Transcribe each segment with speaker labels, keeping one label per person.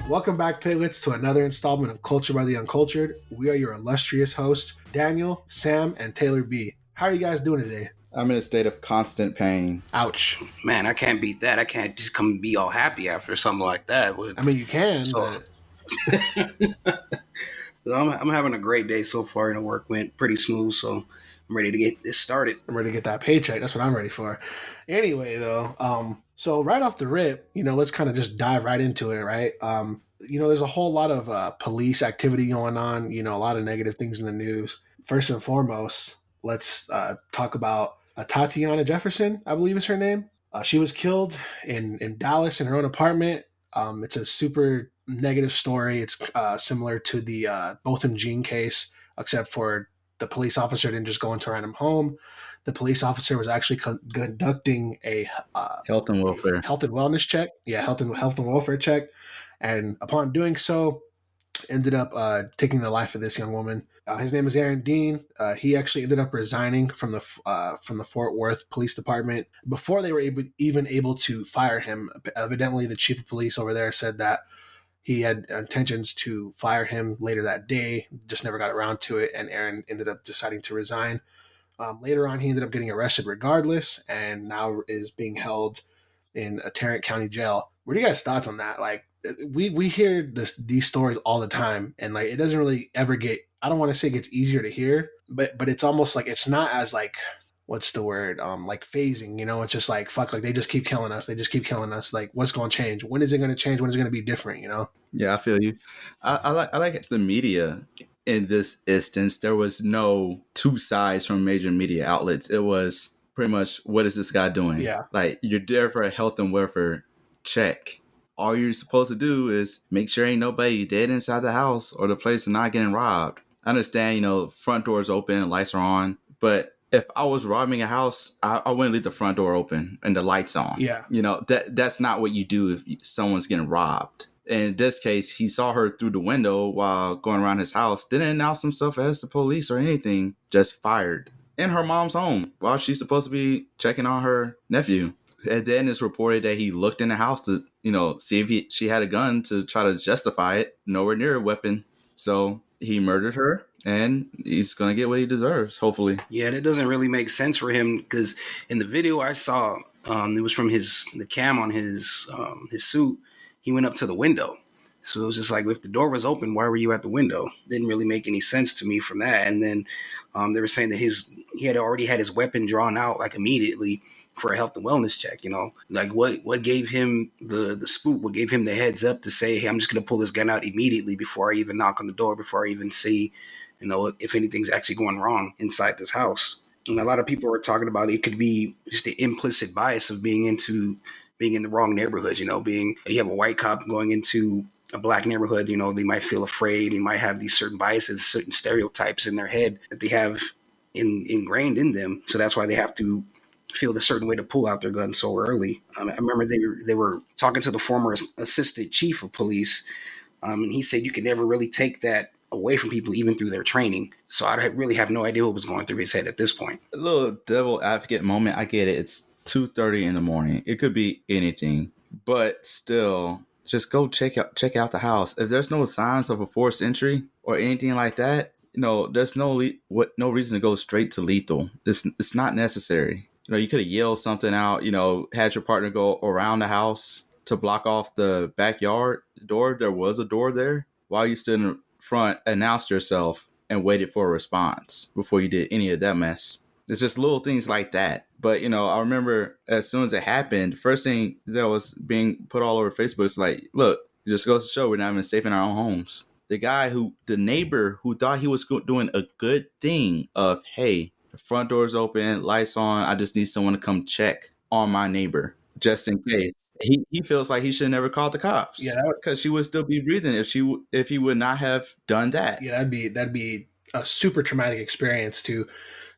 Speaker 1: Welcome back, piglets, to another installment of Culture by the Uncultured. We are your illustrious hosts, Daniel, Sam, and Taylor B. How are you guys doing today?
Speaker 2: I'm in a state of constant pain.
Speaker 1: Ouch.
Speaker 3: Man, I can't beat that. I can't just come and be all happy after something like that.
Speaker 1: I mean, you can,
Speaker 3: So,
Speaker 1: but
Speaker 3: I'm having a great day so far, and the work went pretty smooth. So I'm ready to get this started.
Speaker 1: I'm ready to get that paycheck. That's what I'm ready for. Anyway, though, so right off the rip, let's kind of just dive right into it, right? There's a whole lot of police activity going on, a lot of negative things in the news. First and foremost, let's talk about Tatiana Jefferson, I believe is her name. She was killed in Dallas in her own apartment. It's a super negative story. It's similar to the Botham Jean case, except for the police officer didn't just go into a random home. The police officer was actually conducting a
Speaker 2: Health and welfare.
Speaker 1: health and wellness check. Yeah, health and welfare check. And upon doing so, ended up taking the life of this young woman. His name is Aaron Dean. He actually ended up resigning from the Fort Worth Police Department before they were even able to fire him. Evidently, the chief of police over there said that he had intentions to fire him later that day, just never got around to it, and Aaron ended up deciding to resign. Later on, he ended up getting arrested regardless, and now is being held in a Tarrant County jail. What are you guys' thoughts on that? Like, we hear these stories all the time, and like it doesn't really ever get. I don't want to say it gets easier to hear, but it's almost like it's not as like, what's the word? Like phasing. It's just like fuck. Like they just keep killing us. They just keep killing us. Like what's going to change? When is it going to change? When is it going to be different?
Speaker 2: Yeah, I feel you. I like the media. In this instance, there was no two sides from major media outlets. It was pretty much, what is this guy doing?
Speaker 1: Yeah.
Speaker 2: Like, you're there for a health and welfare check. All you're supposed to do is make sure ain't nobody dead inside the house or the place is not getting robbed. I understand, front doors open, lights are on, but if I was robbing a house, I wouldn't leave the front door open and the lights on.
Speaker 1: Yeah.
Speaker 2: That's not what you do if someone's getting robbed. In this case, he saw her through the window while going around his house, didn't announce himself as the police or anything, just fired in her mom's home while she's supposed to be checking on her nephew. And then it's reported that he looked in the house to, see if she had a gun to try to justify it. Nowhere near a weapon. So he murdered her, and he's going to get what he deserves, hopefully.
Speaker 3: Yeah, that doesn't really make sense for him because in the video I saw, it was from the cam on his suit. He went up to the window. So it was just like, if the door was open, why were you at the window? Didn't really make any sense to me from that. And then they were saying that he had already had his weapon drawn out like immediately for a health and wellness check. Like what gave him the spook? What gave him the heads up to say, hey, I'm just going to pull this gun out immediately before I even knock on the door, before I even see, if anything's actually going wrong inside this house. And a lot of people are talking about it could be just the implicit bias of being in the wrong neighborhood, you have a white cop going into a black neighborhood, they might feel afraid. They might have these certain biases, certain stereotypes in their head that they have ingrained in them. So that's why they have to feel the certain way to pull out their gun so early. I remember they were talking to the former assistant chief of police, and he said you could never really take that away from people, even through their training. So I really have no idea what was going through his head at this point.
Speaker 2: A little devil advocate moment. I get it. It's 2:30 in the morning. It could be anything, but still, just go check out the house. If there's no signs of a forced entry or anything like that, there's no reason to go straight to lethal. It's not necessary. You could have yelled something out. Had your partner go around the house to block off the backyard door. There was a door there. While you stood in front, announced yourself and waited for a response before you did any of that mess. It's just little things like that. But, I remember as soon as it happened, the first thing that was being put all over Facebook is like, look, it just goes to show we're not even safe in our own homes. The neighbor who thought he was doing a good thing of, hey, the front door's open, lights on, I just need someone to come check on my neighbor just in case. He feels like he should never call the cops.
Speaker 1: Yeah,
Speaker 2: because she would still be breathing if he would not have done that.
Speaker 1: Yeah, that'd be a super traumatic experience to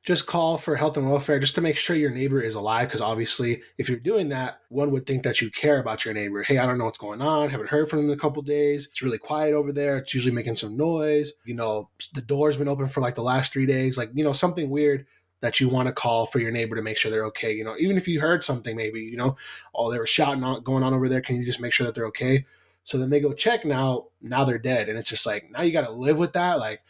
Speaker 1: just call for health and welfare just to make sure your neighbor is alive. Because obviously, if you're doing that, one would think that you care about your neighbor. Hey, I don't know what's going on. Haven't heard from him in a couple days. It's really quiet over there. It's usually making some noise. The door's been open for like the last 3 days. Like, something weird that you want to call for your neighbor to make sure they're okay. Even if you heard something, maybe, oh, they were shouting going on over there. Can you just make sure that they're okay? So then they go check now they're dead. And it's just like, now you got to live with that. Like,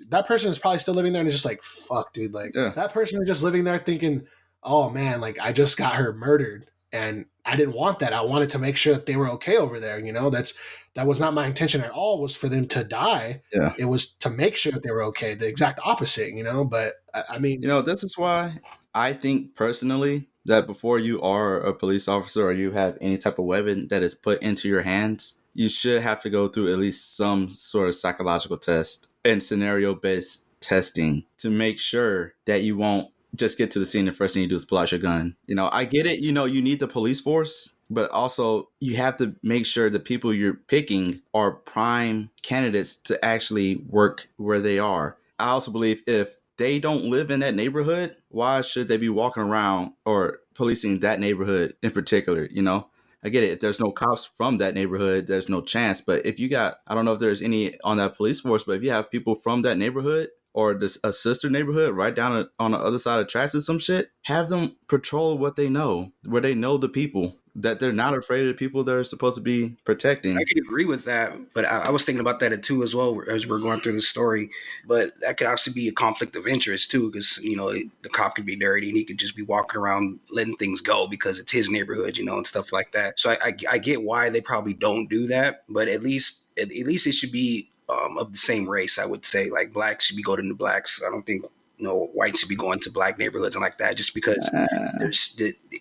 Speaker 1: that person is probably still living there and it's just like, fuck, dude. Like,
Speaker 2: Yeah.
Speaker 1: that person is just living there thinking, oh man, like I just got her murdered. And I didn't want that. I wanted to make sure that they were okay over there. That was not my intention at all, was for them to die.
Speaker 2: Yeah.
Speaker 1: It was to make sure that they were okay. The exact opposite, But I mean,
Speaker 2: This is why I think personally that before you are a police officer or you have any type of weapon that is put into your hands, you should have to go through at least some sort of psychological test and scenario based testing to make sure that you won't just get to the scene and the first thing you do is pull out your gun. I get it. You need the police force, but also you have to make sure the people you're picking are prime candidates to actually work where they are. I also believe if they don't live in that neighborhood, why should they be walking around or policing that neighborhood in particular? I get it. If there's no cops from that neighborhood, there's no chance. But if you got, I don't know if there's any on that police force, but if you have people from that neighborhood or a sister neighborhood right down on the other side of tracks or some shit, have them patrol what they know, where they know the people, that they're not afraid of the people they're supposed to be protecting.
Speaker 3: I could agree with that, but I was thinking about that too as well as we're going through the story. But that could actually be a conflict of interest too, because the cop could be dirty and he could just be walking around letting things go because it's his neighborhood, and stuff like that. So I get why they probably don't do that, but at least it should be of the same race. I would say like blacks should be going to blacks. I don't think whites should be going to black neighborhoods and like that, just because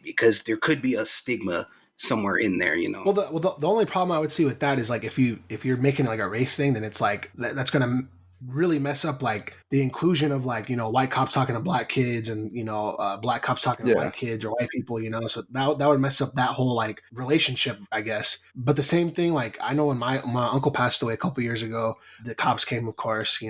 Speaker 3: because there could be a stigma somewhere in there.
Speaker 1: Well, the only problem I would see with that is like if you're making like a race thing, then it's like that's gonna really mess up like the inclusion of like white cops talking to black kids and black cops talking to white kids or white people, so that would mess up that whole like relationship, I guess. But the same thing, like I know when my uncle passed away a couple years ago, the cops came, of course,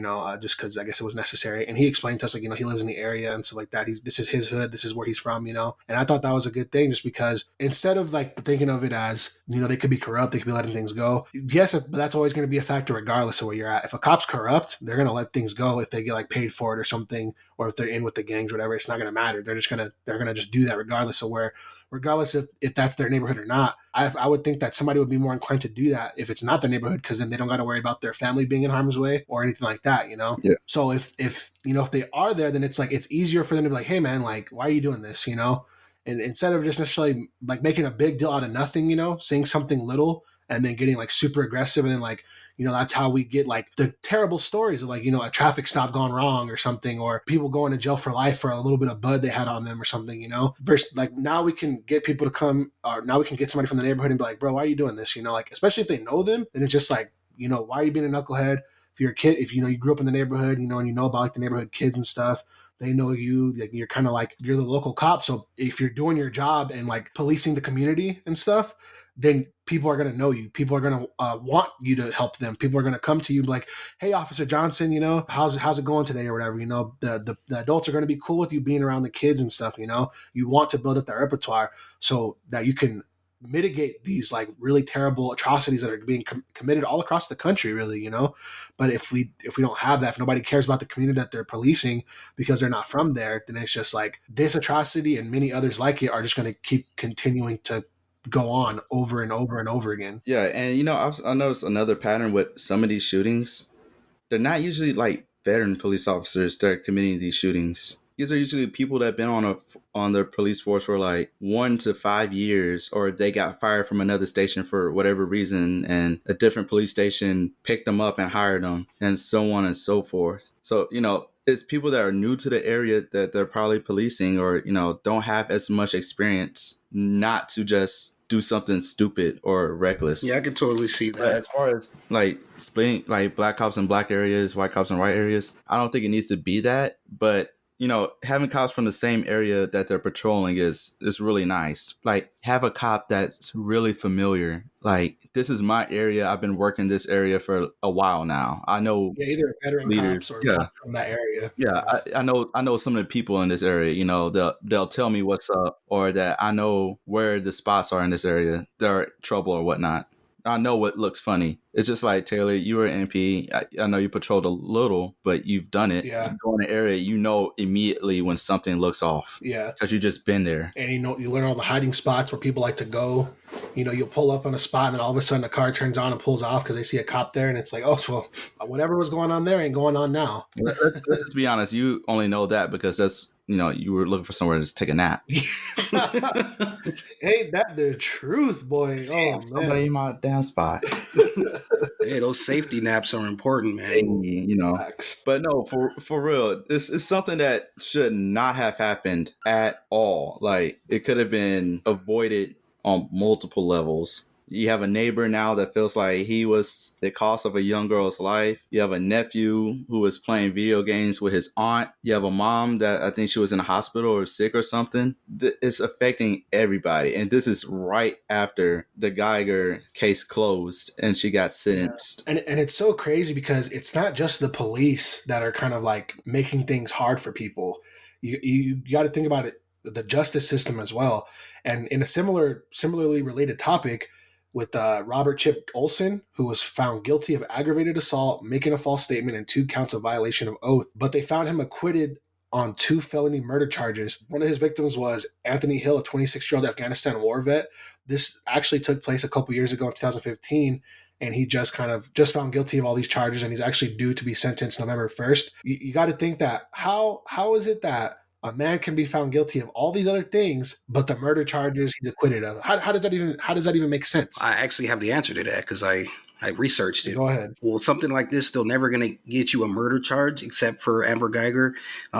Speaker 1: just because I guess it was necessary, and he explained to us like he lives in the area and stuff like that. This is his hood, this is where he's from, and I thought that was a good thing, just because instead of like thinking of it as they could be corrupt, they could be letting things go. Yes, but that's always going to be a factor regardless of where you're at. If a cop's corrupt, they're going to let things go if they get like paid for it or something, or if they're in with the gangs, whatever. It's not going to matter. They're going to just do that regardless if that's their neighborhood or not. I would think that somebody would be more inclined to do that if it's not their neighborhood, because then they don't got to worry about their family being in harm's way or anything like that,
Speaker 2: Yeah.
Speaker 1: So if they are there, then it's like it's easier for them to be like, hey man, like why are you doing this, and instead of just necessarily like making a big deal out of nothing, saying something little and then getting like super aggressive, and then like that's how we get like the terrible stories of like a traffic stop gone wrong or something, or people going to jail for life for a little bit of bud they had on them or something, versus like now we can get people to come, or now we can get somebody from the neighborhood and be like, bro, why are you doing this, like especially if they know them, then it's just like, why are you being a knucklehead? If you're a kid, if you grew up in the neighborhood, and about like the neighborhood kids and stuff, they know you, like you're kind of like you're the local cop. So if you're doing your job and like policing the community and stuff, then people are going to know you. People are going to want you to help them. People are going to come to you like, hey, Officer Johnson, how's it going today or whatever. The adults are going to be cool with you being around the kids and stuff. You want to build up that repertoire so that you can mitigate these like really terrible atrocities that are being committed all across the country, really, But if we don't have that, if nobody cares about the community that they're policing because they're not from there, then it's just like this atrocity and many others like it are just going to keep continuing to go on over and over and over again.
Speaker 2: Yeah, and I noticed another pattern with some of these shootings. They're not usually like veteran police officers that are committing these shootings. These are usually people that have been on their police force for like 1 to 5 years, or they got fired from another station for whatever reason, and a different police station picked them up and hired them, and so on and so forth. So it's people that are new to the area that they're probably policing, or don't have as much experience, not to just do something stupid or reckless.
Speaker 3: Yeah, I can totally see that.
Speaker 2: But as far as like splitting like black cops in black areas, white cops in white areas, I don't think it needs to be that. But having cops from the same area that they're patrolling is really nice. Like have a cop that's really familiar. Like this is my area. I've been working this area for a while now. I know
Speaker 1: either veteran
Speaker 2: leaders,
Speaker 1: cops or cops from that area.
Speaker 2: Yeah, I know some of the people in this area. They'll tell me what's up, or that I know where the spots are in this area. They're trouble or whatnot. I know what looks funny. It's just like, Taylor, you were an MP. I know you patrolled a little, but you've done it.
Speaker 1: Yeah.
Speaker 2: You go in an area, you know immediately when something looks off.
Speaker 1: Yeah.
Speaker 2: Because you've just been there.
Speaker 1: And you learn all the hiding spots where people like to go. You'll pull up on a spot and then all of a sudden the car turns on and pulls off because they see a cop there, and it's like, oh, well, whatever was going on there ain't going on now.
Speaker 2: Let's be honest. You only know that because that's, you were looking for somewhere to just take a nap.
Speaker 1: Ain't that the truth, boy? Oh,
Speaker 2: Somebody
Speaker 1: man.
Speaker 2: in my damn spot.
Speaker 3: Hey, those safety naps are important, man.
Speaker 1: Facts.
Speaker 2: But no, for real, this is something that should not have happened at all. Like, it could have been avoided on multiple levels. You have a neighbor now that feels like he was the cost of a young girl's life. You have a nephew who was playing video games with his aunt. You have a mom that I think she was in a hospital or sick or something. It's affecting everybody. And this is right after the Geiger case closed and she got sentenced.
Speaker 1: And it's so crazy because it's not just the police that are kind of like making things hard for people. You got to think about it, the justice system as well. And in a similarly related topic, with Robert Chip Olson, who was found guilty of aggravated assault, making a false statement, and 2 counts of violation of oath. But they found him acquitted on 2 felony murder charges. One of his victims was Anthony Hill, a 26-year-old Afghanistan war vet. This actually took place a couple years ago in 2015, and he just found guilty of all these charges, and he's actually due to be sentenced November 1st. You got to think that how is it that a man can be found guilty of all these other things, but the murder charges he's acquitted of? How does that even make sense?
Speaker 3: I actually have the answer to that because I researched it.
Speaker 1: Go ahead.
Speaker 3: Well, something like this, they're never going to get you a murder charge except for Amber Geiger,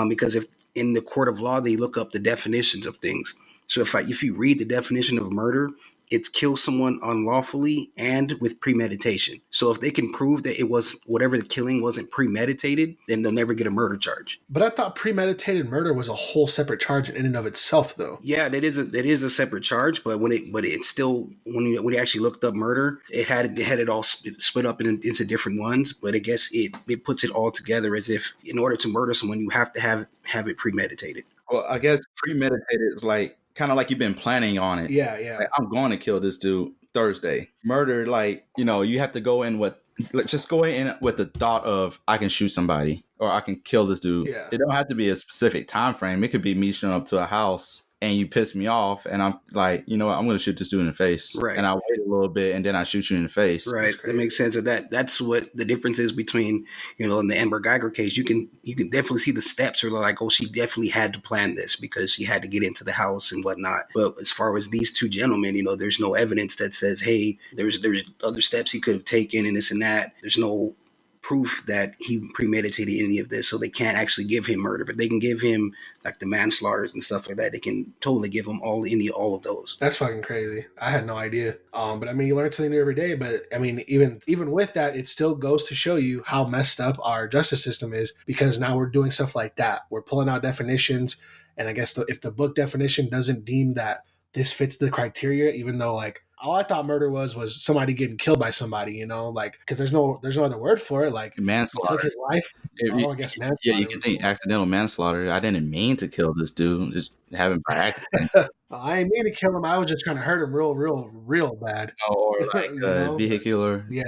Speaker 3: because if in the court of law they look up the definitions of things. So if you read the definition of murder, it's kill someone unlawfully and with premeditation. So if they can prove that it was whatever the killing wasn't premeditated, then they'll never get a murder charge.
Speaker 1: But I thought premeditated murder was a whole separate charge in and of itself, though.
Speaker 3: Yeah, that is a separate charge. But when you actually looked up murder, it had it all split up into different ones. But I guess it puts it all together as if in order to murder someone, you have to have it premeditated.
Speaker 2: Well, I guess premeditated is like kind of like you've been planning on it.
Speaker 1: Yeah.
Speaker 2: Like, I'm going to kill this dude Thursday. Murder, like, you have to go in with the thought of I can shoot somebody or I can kill this dude.
Speaker 1: Yeah.
Speaker 2: It don't have to be a specific time frame. It could be me showing up to a house and you piss me off and I'm like, you know what, I'm going to shoot this dude in the face.
Speaker 3: Right.
Speaker 2: And I wait a little bit and then I shoot you in the face.
Speaker 3: Right. That makes sense. Of that. That's what the difference is between, in the Amber Geiger case. You can definitely see the steps are like, oh, she definitely had to plan this because she had to get into the house and whatnot. But as far as these 2 gentlemen, there's no evidence that says, hey, there's other steps he could have taken and this and that. There's no proof that he premeditated any of this, so they can't actually give him murder, but they can give him like the manslaughters and stuff like that. They can totally give him all of those.
Speaker 1: That's fucking crazy. I had no idea. But I mean, you learn something new every day. But I mean, even with that, it still goes to show you how messed up our justice system is, because now we're doing stuff like that. We're pulling out definitions, and I guess if the book definition doesn't deem that this fits the criteria, even though like all I thought murder was somebody getting killed by somebody, like, because there's no other word for it, like
Speaker 2: manslaughter.
Speaker 1: Took his life. I guess manslaughter.
Speaker 2: Yeah, you can think accidental manslaughter. I didn't mean to kill this dude. Just have him by accident.
Speaker 1: I didn't mean to kill him. I was just trying to hurt him real bad.
Speaker 2: Or like vehicular.
Speaker 1: Yeah,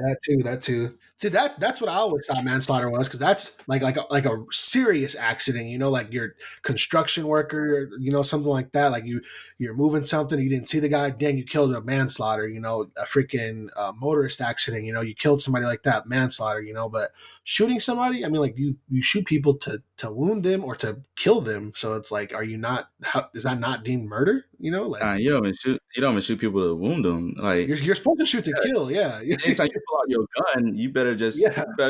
Speaker 1: that too. See, that's what I always thought manslaughter was, because that's like a serious accident. Like you're construction worker, something like that. Like you're moving something, you didn't see the guy, dang, you killed a manslaughter. A freaking motorist accident. You killed somebody like that, manslaughter. But shooting somebody, I mean, like you shoot people to wound them or to kill them. So it's like, is that not deemed murder? You don't
Speaker 2: even shoot people to wound them. Like
Speaker 1: you're supposed to shoot to kill. Yeah.
Speaker 2: Anytime you pull out your gun, you better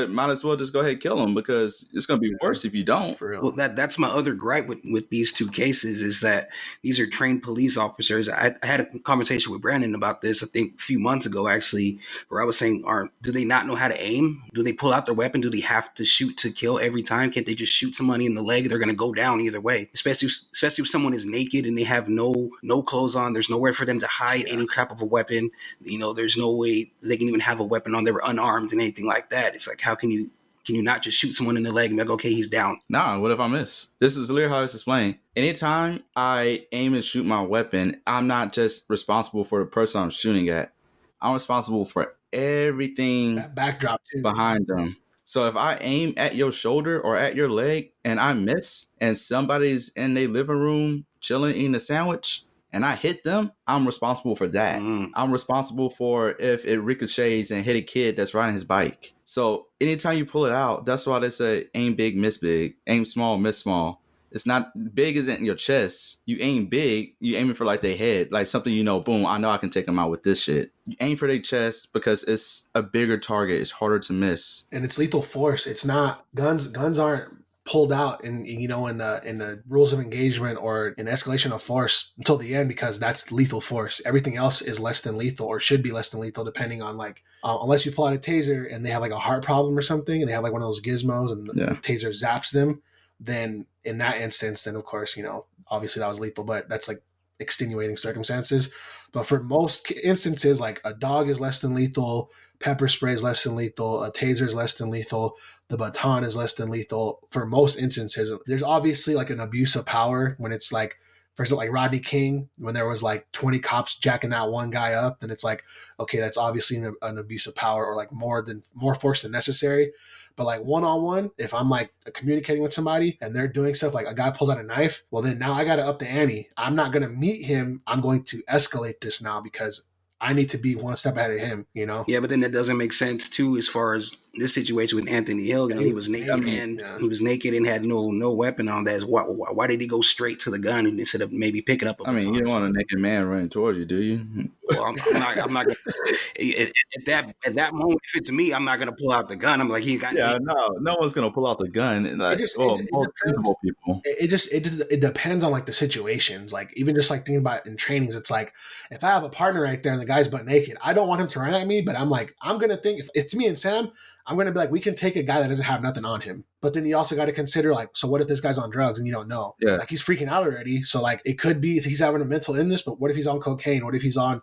Speaker 2: might as well just go ahead and kill them, because it's going to be worse if you don't.
Speaker 1: For real.
Speaker 3: Well, that's my other gripe with these 2 cases is that these are trained police officers. I had a conversation with Brandon about this, I think a few months ago, actually, where I was saying, do they not know how to aim? Do they pull out their weapon? Do they have to shoot to kill every time? Can't they just shoot somebody in the leg? They're going to go down either way, especially if someone is naked and they have no clothes on. There's nowhere for them to hide any type of a weapon. There's no way they can even have a weapon on. They were unarmed and anything like that. It's like, how can you not just shoot someone in the leg and be like, okay, he's down?
Speaker 2: Nah, what if I miss? This is literally how it's explained. Anytime I aim and shoot my weapon, I'm not just responsible for the person I'm shooting at. I'm responsible for everything
Speaker 1: That backdrop too.
Speaker 2: behind them. So if I aim at your shoulder or at your leg and I miss, and somebody's in their living room chilling eating a sandwich and I hit them, I'm responsible for that.
Speaker 3: Mm.
Speaker 2: I'm responsible for if it ricochets and hit a kid that's riding his bike. So anytime you pull it out, that's why they say aim big, miss big, aim small, miss small. It's not big isn't in your chest. You aim big, you aiming for like their head, like something boom, I know I can take them out with this shit. You aim for their chest because it's a bigger target. It's harder to miss.
Speaker 1: And it's lethal force. It's not guns aren't pulled out in the rules of engagement or in escalation of force until the end, because that's lethal force. Everything else is less than lethal or should be less than lethal, depending on unless you pull out a taser and they have like a heart problem or something and they have like one of those gizmos and the taser zaps them, then in that instance, then of course, obviously that was lethal, but that's like extenuating circumstances. But for most instances, like a dog is less than lethal, pepper spray is less than lethal, a taser is less than lethal, the baton is less than lethal. For most instances, there's obviously like an abuse of power when it's like, for example, like Rodney King, when there was like 20 cops jacking that one guy up, then it's like, okay, that's obviously an abuse of power, or like more force than necessary. But like one-on-one, if I'm like communicating with somebody and they're doing stuff like a guy pulls out a knife, well then now I got to up the ante. I'm not going to meet him. I'm going to escalate this now because I need to be one step ahead of him,
Speaker 3: Yeah, but then that doesn't make sense too, as far as this situation with Anthony Hill. He was naked he was naked and had no weapon on. That is why did he go straight to the gun instead of maybe picking up a baton?
Speaker 2: You don't want a naked man running towards you, do you?
Speaker 3: Well, I'm not at that moment. If it's me, I'm not gonna pull out the gun. I'm like,
Speaker 2: no one's gonna pull out the gun. And like, most sensible people.
Speaker 1: It depends on like the situations. Like even just like thinking about it in trainings, it's like if I have a partner right there and the guy's butt naked, I don't want him to run at me, but I'm like, I'm gonna think if it's me and Sam, I'm going to be like, we can take a guy that doesn't have nothing on him. But then you also got to consider like, so what if this guy's on drugs and you don't know?
Speaker 2: Yeah.
Speaker 1: Like he's freaking out already. So like it could be he's having a mental illness, but what if he's on cocaine? What if he's on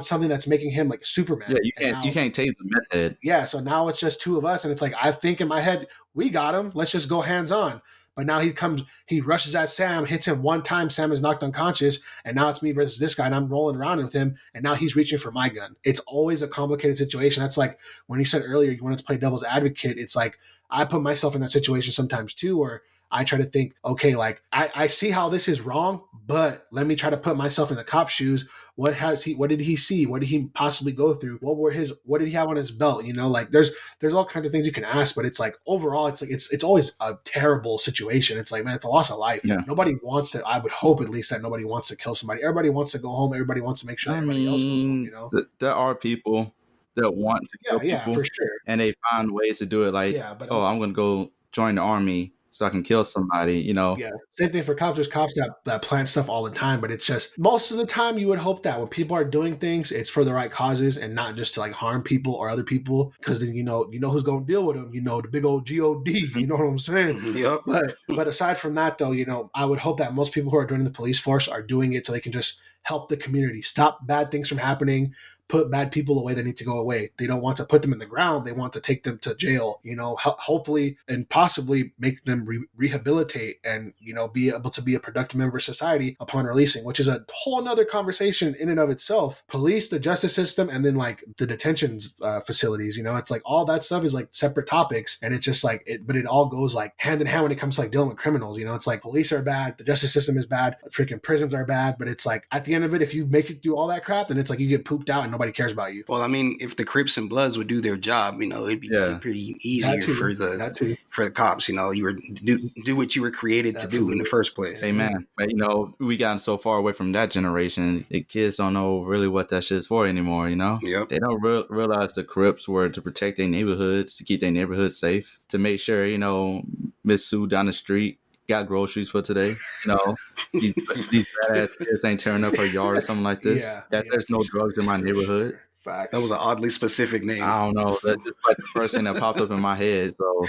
Speaker 1: something that's making him like Superman?
Speaker 2: Yeah, you can't tase the meth head.
Speaker 1: Yeah, so now it's just two of us and it's like I think in my head, we got him. Let's just go hands on. But now he rushes at Sam, hits him one time, Sam is knocked unconscious, and now it's me versus this guy, and I'm rolling around with him, and now he's reaching for my gun. It's always a complicated situation. That's like when you said earlier you wanted to play devil's advocate, it's like I put myself in that situation sometimes too, where I try to think, okay, like I see how this is wrong, but let me try to put myself in the cop's shoes. What did he see? What did he possibly go through? What did he have on his belt? Like there's all kinds of things you can ask, but it's like overall, it's like it's always a terrible situation. It's like, man, it's a loss of life.
Speaker 2: Yeah.
Speaker 1: Nobody wants to, I would hope at least that nobody wants to kill somebody. Everybody wants to go home. Everybody wants to make sure everybody else goes home,
Speaker 2: There are people that want to kill people,
Speaker 1: for sure.
Speaker 2: And they find ways to do it like, I'm going to go join the army so I can kill somebody,
Speaker 1: Yeah. Same thing for cops. There's cops that plant stuff all the time, but it's just most of the time you would hope that when people are doing things, it's for the right causes and not just to like harm people or other people. Because then you know who's going to deal with them. The big old God. You know what I'm saying?
Speaker 3: Yep.
Speaker 1: But aside from that, though, I would hope that most people who are joining the police force are doing it so they can just help the community, stop bad things from happening, put bad people away that need to go away. They don't want to put them in the ground. They want to take them to jail, hopefully and possibly make them rehabilitate and, be able to be a productive member of society upon releasing, which is a whole nother conversation in and of itself. Police, the justice system, and then like the detentions facilities, it's like all that stuff is like separate topics. And it's just like, but it all goes like hand in hand when it comes to like dealing with criminals. It's like police are bad. The justice system is bad. Freaking prisons are bad. But it's like at the end of it, if you make it through all that crap, then it's like you get pooped out and nobody cares about you.
Speaker 3: Well, I mean, if the Crips and Bloods would do their job, it'd be pretty easier for the cops. You were do what you were created to do in the first place.
Speaker 2: Amen. But we gotten so far away from that generation, the kids don't know really what that shit's for anymore.
Speaker 3: Yep.
Speaker 2: They don't realize the Crips were to protect their neighborhoods, to keep their neighborhoods safe, to make sure Miss Sue down the street got groceries for today. These badass kids ain't tearing up her yard or something like this. There's no drugs in my neighborhood.
Speaker 1: Facts.
Speaker 3: That was an oddly specific name.
Speaker 2: I don't know. That's just like the first thing that popped up in my head. So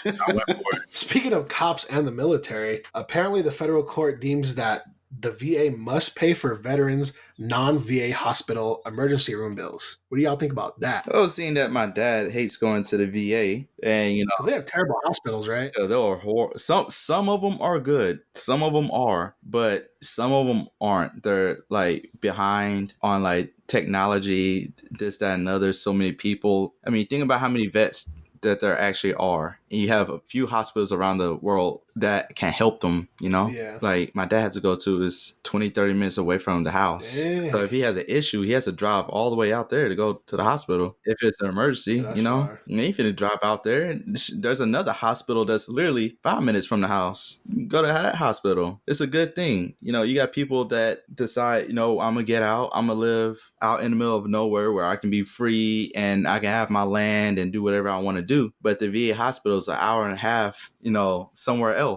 Speaker 2: I went for it.
Speaker 1: Speaking of cops and the military, apparently the federal court deems that the VA must pay for veterans' non-VA hospital emergency room bills. What do y'all think about that?
Speaker 2: I was seeing that my dad hates going to the VA, and
Speaker 1: Because they have terrible hospitals, right?
Speaker 2: there are some of them are good, some of them are, but some of them aren't. They're like behind on like technology, this, that, and other. So many people. I mean, think about how many vets that there actually are. And you have a few hospitals around the world that can help them, you know?
Speaker 1: Yeah.
Speaker 2: Like my dad has to go to is 20, 30 minutes away from the house.
Speaker 1: Yeah.
Speaker 2: So if he has an issue, he has to drive all the way out there to go to the hospital. If it's an emergency,
Speaker 1: Yeah, that's
Speaker 2: you know?
Speaker 1: far.
Speaker 2: And if you drive out there, there's another hospital that's literally 5 minutes from the house. Go to that hospital. It's a good thing. You know, you got people that decide, you know, I'm going to get out. I'm going to live out in the middle of nowhere where I can be free and I can have my land and do whatever I want to do. But the VA hospital is an hour and a half, you know, somewhere else.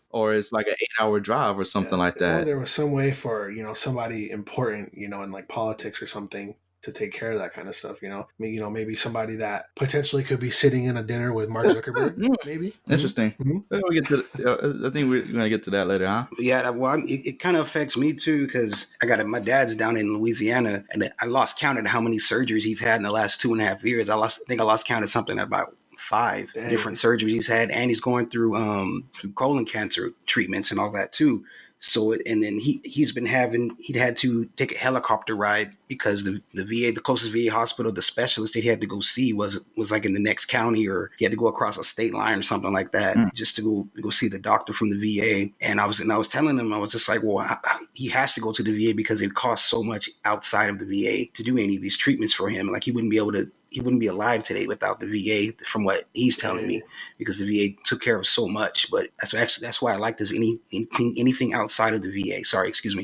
Speaker 2: Or it's like an 8-hour drive or something like
Speaker 1: If only
Speaker 2: that.
Speaker 1: there was some way for, you know, somebody important, you know, in like politics or something to take care of that kind of stuff, you know. I mean, you know, maybe somebody that potentially could be sitting in a dinner with Mark Zuckerberg, maybe.
Speaker 2: Interesting.
Speaker 1: Mhm.
Speaker 2: Well, we'll get to. I think we're gonna get to that later, huh?
Speaker 3: Yeah, well, it kind of affects me too because my dad's down in Louisiana, and I lost count of how many surgeries he's had in the last 2.5 years. I think I lost count of something about 5
Speaker 1: Dang.
Speaker 3: different surgeries he's had, and he's going through colon cancer treatments and all that too. So and then he'd had to take a helicopter ride because the VA, the closest VA hospital, the specialist that he had to go see was like in the next county, or he had to go across a state line or something like that just to go see the doctor from the VA. And I was telling him, I was just like, well, he has to go to the VA because it costs so much outside of the VA to do any of these treatments for him. Like he wouldn't be alive today without the VA, from what he's telling me, because the VA took care of so much. But that's why I like this. Anything outside of the VA,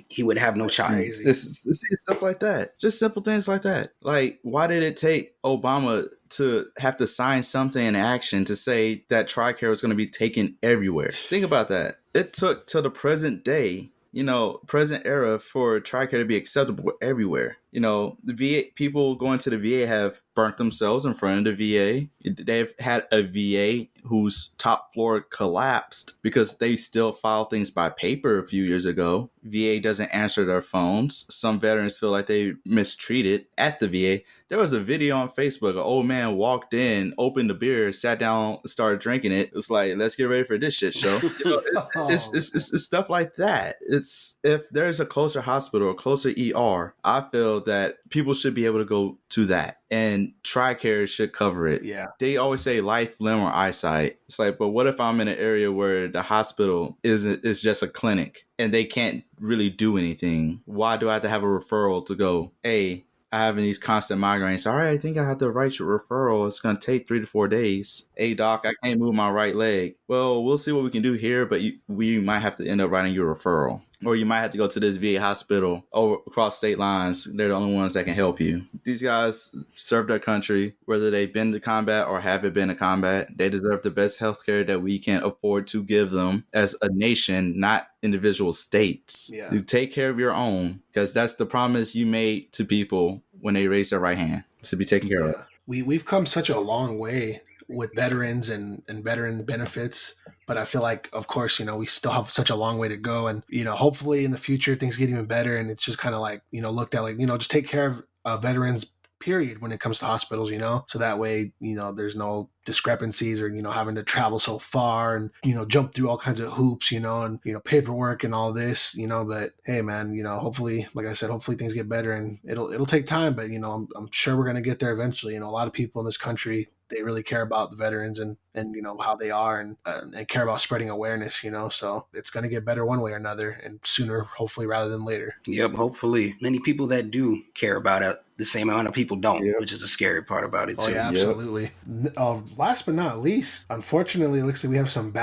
Speaker 3: he would have no child.
Speaker 1: Crazy.
Speaker 2: It's stuff like that. Just simple things like that. Like, why did it take Obama to have to sign something in action to say that TRICARE was going to be taken everywhere? Think about that. It took till the present day, you know, present era, for TRICARE to be acceptable everywhere. You know, the VA people going to the VA have burnt themselves in front of the VA. They've had a VA whose top floor collapsed because they still file things by paper a few years ago. VA doesn't answer their phones. Some veterans feel like they mistreated at the VA. There was a video on Facebook. An old man walked in, opened the beer, sat down, started drinking it. It's like, let's get ready for this shit show. You know, it's stuff like that. It's, if there's a closer hospital, a closer ER, I feel that people should be able to go to that, and TRICARE should cover it.
Speaker 1: Yeah.
Speaker 2: They always say life, limb, or eyesight. It's like, but what if I'm in an area where the hospital is just a clinic and they can't really do anything? Why do I have to have a referral to go, hey, I having these constant migraines? All right, I think I have to write your referral. It's going to take 3 to 4 days. Hey, doc, I can't move my right leg. Well, we'll see what we can do here, but we might have to end up writing your referral. Or you might have to go to this VA hospital over across state lines. They're the only ones that can help you. These guys serve their country, whether they've been to combat or haven't been to combat. They deserve the best healthcare that we can afford to give them as a nation, not individual states.
Speaker 1: Yeah.
Speaker 2: You take care of your own, because that's the promise you made to people when they raise their right hand, to be taken care of.
Speaker 1: We've come such a long way with veterans and veteran benefits, but I feel like, of course, you know, we still have such a long way to go, and, you know, hopefully in the future things get even better, and it's just kind of like, you know, looked at like, you know, just take care of veterans, period, when it comes to hospitals, you know, so that way, you know, there's no discrepancies or, you know, having to travel so far and, you know, jump through all kinds of hoops, you know, and, you know, paperwork and all this, you know. But hey, man, you know, hopefully, like I said, hopefully things get better, and it'll take time, but, you know, I'm sure we're going to get there eventually. You know, a lot of people in this country, they really care about the veterans and you know, how they are, and care about spreading awareness, you know, so it's going to get better one way or another, and sooner, hopefully, rather than later.
Speaker 3: Yep, hopefully. Many people that do care about it, the same amount of people don't, which is the scary part about it too.
Speaker 1: Oh yeah, absolutely. Last but not least, unfortunately, it looks like we have some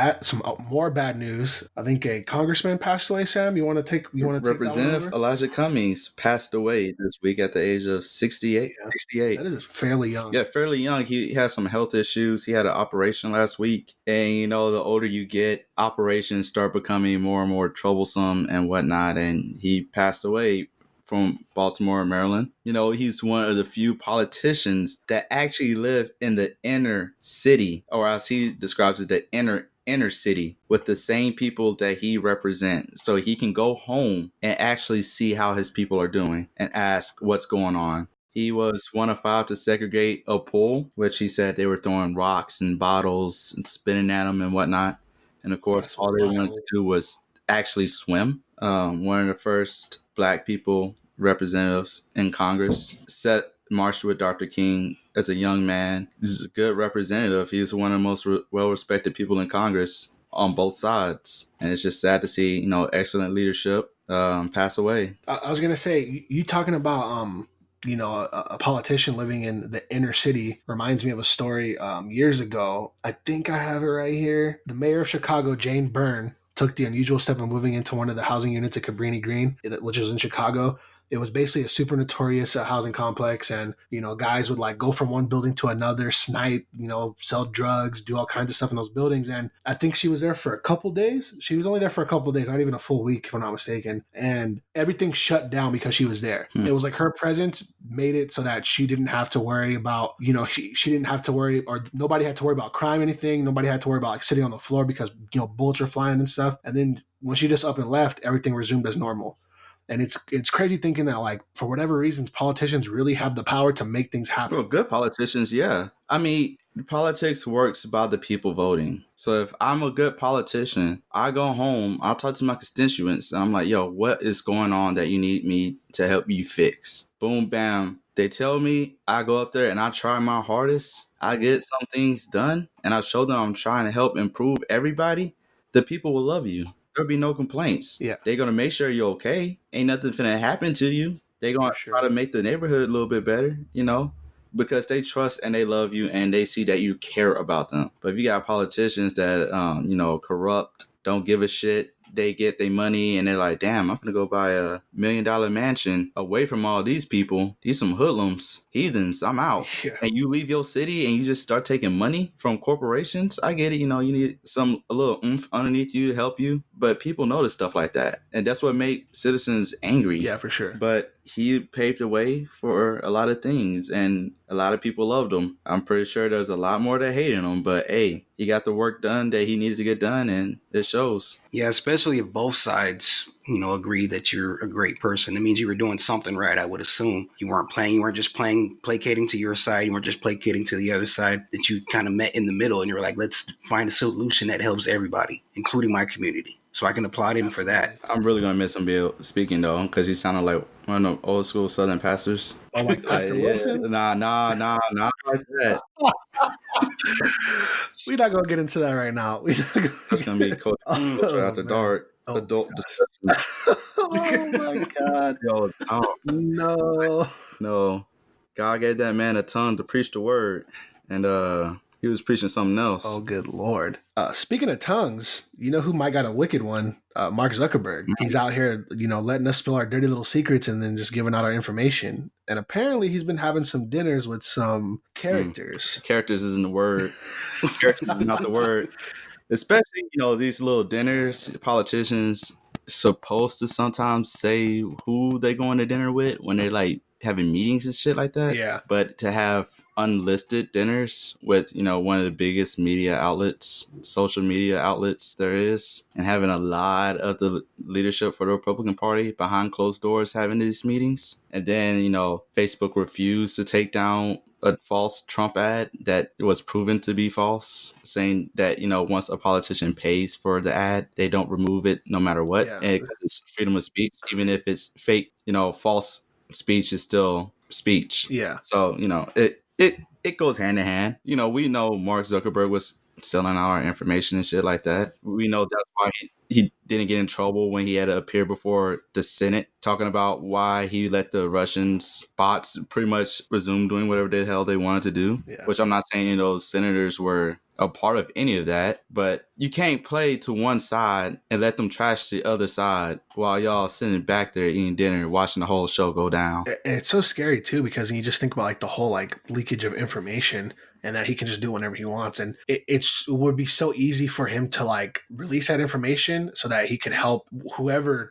Speaker 1: more bad news. I think a congressman passed away. Sam, you want to take
Speaker 2: Representative Elijah Cummings passed away this week at the age of 68.
Speaker 1: Yeah.
Speaker 2: 68.
Speaker 1: That is fairly young.
Speaker 2: Yeah, fairly young. He has some health issues. He had an operation last week, and you know, the older you get, operations start becoming more and more troublesome and whatnot. And he passed away from Baltimore, Maryland. You know, he's one of the few politicians that actually live in the inner city, or as he describes it, the inner inner city with the same people that he represents, so he can go home and actually see how his people are doing and ask what's going on. He was one of 5 to segregate a pool, which he said they were throwing rocks and bottles and spitting at him and whatnot. And of course,
Speaker 1: That's
Speaker 2: all they wanted to
Speaker 1: wild.
Speaker 2: do was actually swim. One of the first black people representatives in Congress set marched with Dr. King as a young man. This is a good representative. He's one of the most well-respected people in Congress on both sides. And it's just sad to see, excellent leadership pass away.
Speaker 1: I was gonna say, you talking about a politician living in the inner city reminds me of a story years ago. I think I have it right here. The mayor of Chicago, Jane Byrne, took the unusual step of moving into one of the housing units at Cabrini Green, which is in Chicago. It was basically a super notorious housing complex, and guys would like go from one building to another, snipe, sell drugs, do all kinds of stuff in those buildings. And I think she was there for a couple days. She was only there for a couple days, not even a full week, if I'm not mistaken. And everything shut down because she was there. It was like her presence made it so that she didn't have to worry about, she didn't have to worry, or nobody had to worry about crime, anything. Nobody had to worry about like sitting on the floor because bullets were flying and stuff. And then when she just up and left, everything resumed as normal. And it's crazy thinking that, like, for whatever reasons, politicians really have the power to make things happen.
Speaker 2: Well, good politicians, yeah. I mean, politics works by the people voting. So if I'm a good politician, I go home, I'll talk to my constituents, and I'm like, yo, what is going on that you need me to help you fix? Boom, bam. They tell me, I go up there and I try my hardest. I get some things done, and I show them I'm trying to help improve everybody. The people will love you. There'll be no complaints.
Speaker 1: Yeah.
Speaker 2: They're going to make sure you're okay. Ain't nothing finna happen to you. They're going to try to make the neighborhood a little bit better, because they trust and they love you and they see that you care about them. But if you got politicians that, corrupt, don't give a shit, they get their money and they're like, damn, I'm going to go buy a $1 million mansion away from all these people. These some hoodlums, heathens, I'm out.
Speaker 1: Yeah.
Speaker 2: And you leave your city and you just start taking money from corporations. I get it. You need a little oomph underneath you to help you. But people notice stuff like that. And that's what makes citizens angry.
Speaker 1: Yeah, for sure.
Speaker 2: But he paved the way for a lot of things and a lot of people loved him. I'm pretty sure there's a lot more that hated him, but hey, he got the work done that he needed to get done and it shows.
Speaker 3: Yeah, especially if both sides, agree that you're a great person. It means you were doing something right, I would assume. You weren't just placating to your side, you weren't just placating to the other side, that you kind of met in the middle and you were like, let's find a solution that helps everybody, including my community. So I can applaud him for that.
Speaker 2: I'm really going to miss him speaking, though, because he sounded like one of the old school Southern pastors.
Speaker 1: Oh, like Pastor Wilson?
Speaker 2: Nah, not like that.
Speaker 1: We're not going to get into that right now.
Speaker 2: That's going to be Coach After Dark. Adult discussion.
Speaker 1: Oh, my God.
Speaker 2: Yo, no. God gave that man a tongue to preach the word. And he was preaching something else.
Speaker 1: Oh, good Lord. Speaking of tongues, you know who might got a wicked one? Mark Zuckerberg. He's out here, letting us spill our dirty little secrets and then just giving out our information. And apparently he's been having some dinners with some characters.
Speaker 2: Characters isn't the word. Characters is not the word. Especially, these little dinners, politicians supposed to sometimes say who they going to dinner with when they're like having meetings and shit like that.
Speaker 1: Yeah.
Speaker 2: But to have unlisted dinners with, one of the biggest media outlets, social media outlets there is, and having a lot of the leadership for the Republican Party behind closed doors having these meetings. And then, Facebook refused to take down a false Trump ad that was proven to be false, saying that, once a politician pays for the ad, they don't remove it no matter what.
Speaker 1: Yeah.
Speaker 2: And because it's freedom of speech, even if it's fake, false speech is still speech.
Speaker 1: Yeah.
Speaker 2: So, it goes hand in hand. We know Mark Zuckerberg was selling our information and shit like that. We know that's why he didn't get in trouble when he had to appear before the Senate, talking about why he let the Russians bots pretty much resume doing whatever the hell they wanted to do.
Speaker 1: Yeah.
Speaker 2: Which I'm not saying those senators were a part of any of that, but you can't play to one side and let them trash the other side while y'all sitting back there eating dinner, watching the whole show go down.
Speaker 1: And it's so scary too, because you just think about like the whole like leakage of information. and that he can just do whenever he wants. And it would be so easy for him to like release that information so that he could help whoever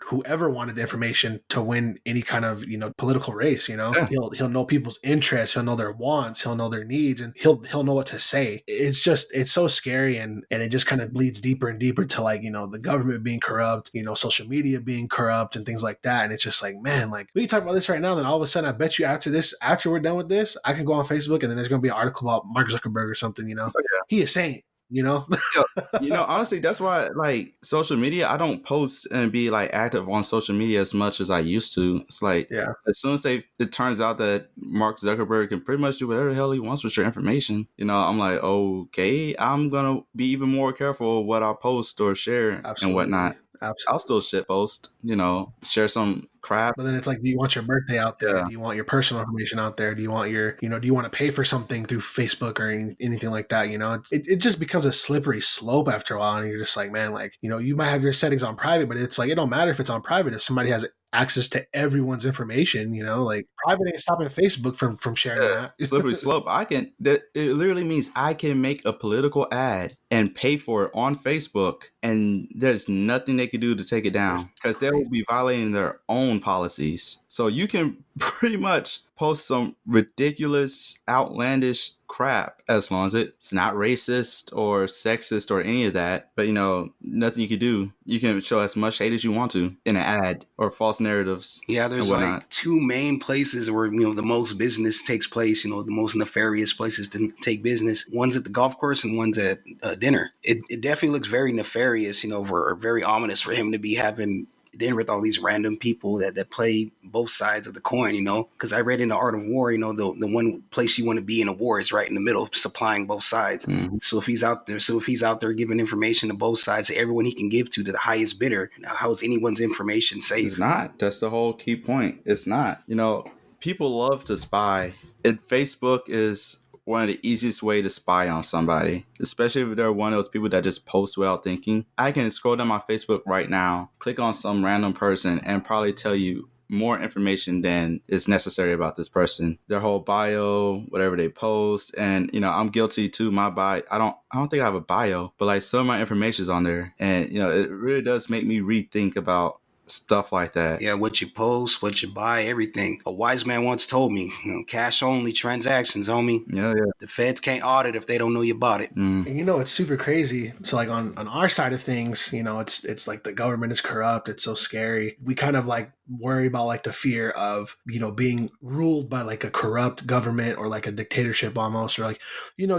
Speaker 1: wanted the information to win any kind of, political race.
Speaker 2: Yeah.
Speaker 1: He'll know people's interests, he'll know their wants, he'll know their needs, and he'll know what to say. It's so scary, and it just kind of bleeds deeper and deeper to like, the government being corrupt, social media being corrupt and things like that. And it's just like, man, like we can talk about this right now, then all of a sudden I bet you after we're done with this, I can go on Facebook and then there's gonna be an article about Mark Zuckerberg or something.
Speaker 2: Oh, yeah.
Speaker 1: He is saying,
Speaker 2: Honestly, that's why like social media, I don't post and be like active on social media as much as I used to. It's like,
Speaker 1: Yeah.
Speaker 2: as soon as it turns out that Mark Zuckerberg can pretty much do whatever the hell he wants with your information, I'm like, okay, I'm gonna be even more careful what I post or share and whatnot.
Speaker 1: Absolutely.
Speaker 2: I'll still shit post, share some crap.
Speaker 1: But then it's like, do you want your birthday out there?
Speaker 2: Yeah.
Speaker 1: Do you want your personal information out there? Do you want do you want to pay for something through Facebook or anything like that? It just becomes a slippery slope after a while. And you're just like, man, like, you might have your settings on private, but it's like, it don't matter if it's on private. If somebody has access to everyone's information, like private ain't stopping Facebook from sharing that.
Speaker 2: Slippery slope. It literally means I can make a political ad and pay for it on Facebook, and there's nothing they can do to take it down because they will be violating their own policies. So you can pretty much post some ridiculous, outlandish crap as long as it's not racist or sexist or any of that. But nothing you can do. You can show as much hate as you want to in an ad or false narratives.
Speaker 3: Yeah, there's like two main places where the most business takes place. The most nefarious places to take business. One's at the golf course and one's at dinner. It definitely looks very nefarious, or very ominous for him to be having dinner with all these random people that play both sides of the coin, because I read in The Art of War, the one place you want to be in a war is right in the middle, supplying both sides.
Speaker 2: Mm-hmm.
Speaker 3: So if he's out there giving information to both sides, to everyone he can give to the highest bidder, how is anyone's information safe?
Speaker 2: It's not. That's the whole key point. It's not. People love to spy, and Facebook is one of the easiest way to spy on somebody, especially if they're one of those people that just post without thinking. I can scroll down my Facebook right now, click on some random person, and probably tell you more information than is necessary about this person, their whole bio, whatever they post. And I'm guilty too. My bio, I don't think I have a bio, but like some of my information is on there, and it really does make me rethink about stuff like that.
Speaker 3: Yeah, what you post, what you buy, everything. A wise man once told me, cash only transactions, homie.
Speaker 2: Yeah.
Speaker 3: The feds can't audit if they don't know you bought it.
Speaker 1: And it's super crazy. So like on our side of things, it's like the government is corrupt. It's so scary. We kind of like worry about like the fear of, being ruled by like a corrupt government or like a dictatorship almost, or like,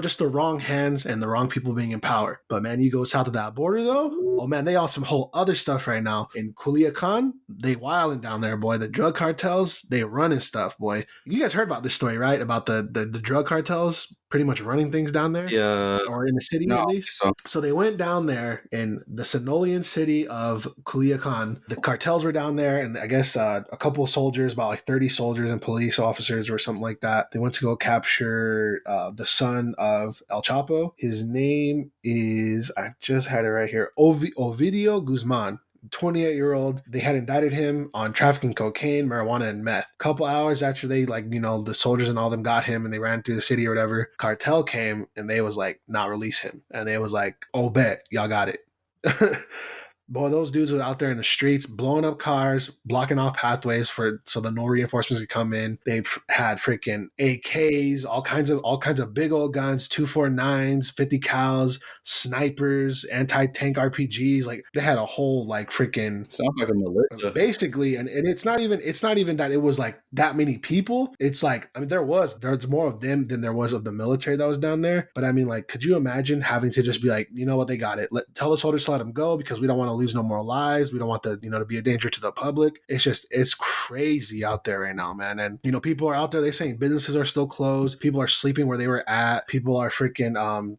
Speaker 1: just the wrong hands and the wrong people being in power. But man, you go south of that border though, oh man, they on some whole other stuff right now. In Culiacán, they wilding down there, boy. The drug cartels, they running stuff, boy. You guys heard about this story, right? About the drug cartels pretty much running things down there?
Speaker 2: Yeah.
Speaker 1: Or in the city at least? So they went down there in the Sonolian city of Culiacán. The cartels were down there, and I guess a couple of soldiers, about like 30 soldiers and police officers or something like that. They went to go capture the son of El Chapo. His name is, I just had it right here, Ovidio Guzman. 28-year-old. They had indicted him on trafficking cocaine, marijuana, and meth. A couple hours after they, the soldiers and all them got him and they ran through the city or whatever, cartel came and they was like, not release him. And they was like, oh, bet, y'all got it. Boy, those dudes were out there in the streets, blowing up cars, blocking off pathways so the no reinforcements could come in. They had freaking AKs, all kinds of big old guns, 249s, 50 cals, snipers, anti-tank RPGs. Like they had a whole like freaking
Speaker 2: sounds like a militia,
Speaker 1: basically. And it's not even that it was like that many people. It's like, I mean, there's more of them than there was of the military that was down there. But I mean, like, could you imagine having to just be like, you know what, they got it. Tell the soldiers to let them go because we don't want to lose no more lives. We don't want to be a danger to the public. It's crazy out there right now, man. And people are out there, they're saying businesses are still closed. People are sleeping where they were at. People are freaking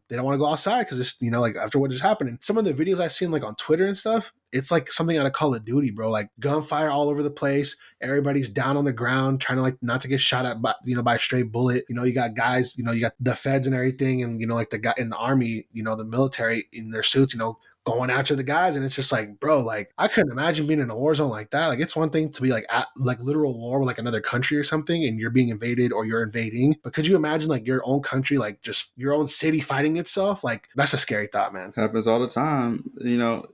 Speaker 1: they don't want to go outside because it's like after what just happened. And some of the videos I've seen like on Twitter and stuff, it's like something out of Call of Duty, bro. Like gunfire all over the place. Everybody's down on the ground trying to like not to get shot at by a stray bullet. You got guys, you got the feds and everything, and like the guy in the army, the military in their suits, going after the guys, and it's just like, bro, like I couldn't imagine being in a war zone like that. Like it's one thing to be like at like literal war with like another country or something, and you're being invaded or you're invading. But could you imagine like your own country, like just your own city fighting itself? Like that's a scary thought, man.
Speaker 2: Happens all the time,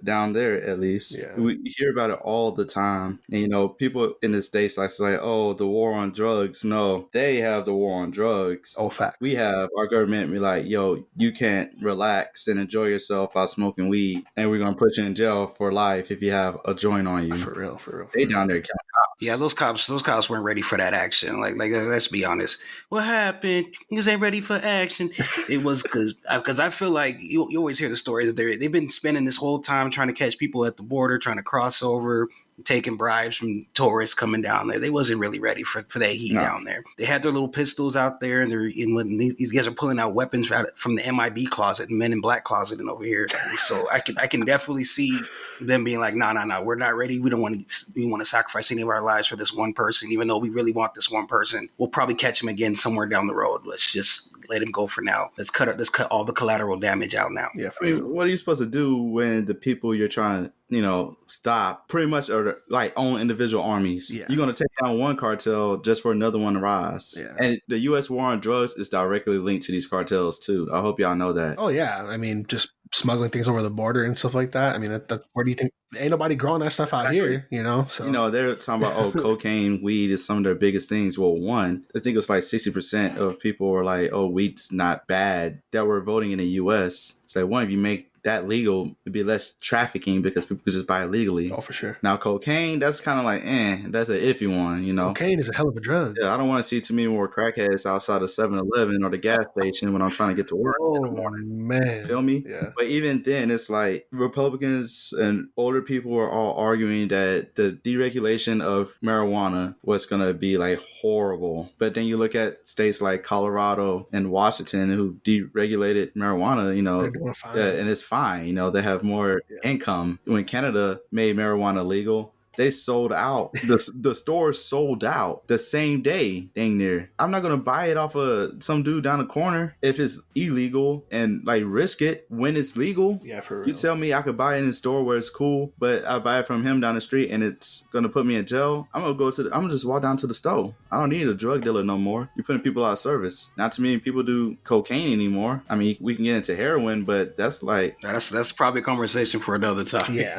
Speaker 2: down there at least.
Speaker 1: Yeah.
Speaker 2: We hear about it all the time. And, people in the States like to say, oh, the war on drugs. No, they have the war on drugs.
Speaker 1: Oh, fact.
Speaker 2: We have our government be like, yo, you can't relax and enjoy yourself by smoking weed, and we're going to put you in jail for life if you have a joint on you.
Speaker 1: For real, for real.
Speaker 2: They down there killing cops.
Speaker 3: Yeah, those cops weren't ready for that action. Like let's be honest. What happened? Niggas ain't ready for action. It was because I feel like you always hear the stories that they've been spending this whole time trying to catch people at the border, trying to cross over, taking bribes from tourists coming down there. They wasn't really ready for that heat down there. They had their little pistols out there, and when these guys are pulling out weapons from the MIB closet, Men in Black closet, and over here. So I can definitely see them being like, no, we're not ready. We want to sacrifice any of our lives for this one person, even though we really want this one person. We'll probably catch him again somewhere down the road. Let's just let him go for now. Let's cut all the collateral damage out now.
Speaker 1: Yeah.
Speaker 2: I mean, what are you supposed to do when the people you're trying to stop pretty much are like own individual armies?
Speaker 1: Yeah.
Speaker 2: You're going to take down one cartel just for another one to rise.
Speaker 1: Yeah.
Speaker 2: And the U.S. war on drugs is directly linked to these cartels too. I hope y'all know that.
Speaker 1: Oh yeah, I mean, just smuggling things over the border and stuff like that. I mean, that where do you think? Ain't nobody growing that stuff out here, So
Speaker 2: they're talking about cocaine, weed is some of their biggest things. Well, one, I think it was like 60% of people were like, weed's not bad that were voting in the U.S. So one, if you make that legal, it'd be less trafficking because people could just buy it legally.
Speaker 1: Oh, for sure.
Speaker 2: Now, cocaine, that's kind of like, that's an iffy one,
Speaker 1: Cocaine is a hell of a drug.
Speaker 2: Yeah, I don't want to see too many more crackheads outside of 7-Eleven or the gas station when I'm trying to get to work in the morning.
Speaker 1: Man.
Speaker 2: Feel me?
Speaker 1: Yeah.
Speaker 2: But even then, it's like Republicans and older people are all arguing that the deregulation of marijuana was going to be like horrible. But then you look at states like Colorado and Washington who deregulated marijuana,
Speaker 1: They're doing fine.
Speaker 2: and it's fine. They have more income. When Canada made marijuana legal, they sold out. The stores sold out the same day, dang near. I'm not going to buy it off of some dude down the corner if it's illegal and like risk it when it's legal.
Speaker 1: Yeah, for real.
Speaker 2: You tell me I could buy it in the store where it's cool, but I buy it from him down the street and it's going to put me in jail. I'm going to just walk down to the store. I don't need a drug dealer no more. You're putting people out of service. Not too many people do cocaine anymore. I mean, we can get into heroin, but that's
Speaker 3: probably a conversation for another time.
Speaker 1: Yeah.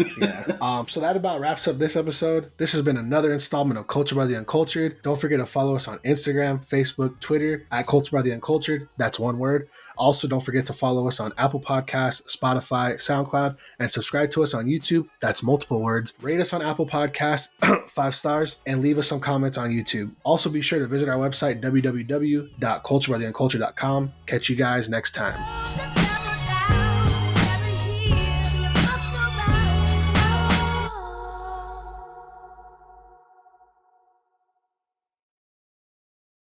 Speaker 1: So that about wraps up this episode. This has been another installment of Culture by the Uncultured. Don't forget to follow us on Instagram, Facebook, Twitter at Culture by the Uncultured. That's one word. Also, don't forget to follow us on Apple Podcasts, Spotify, SoundCloud, and subscribe to us on YouTube. That's multiple words. Rate us on Apple Podcasts, 5 stars, and leave us some comments on YouTube. Also, be sure to visit our website, www.culturebytheuncultured.com. Catch you guys next time.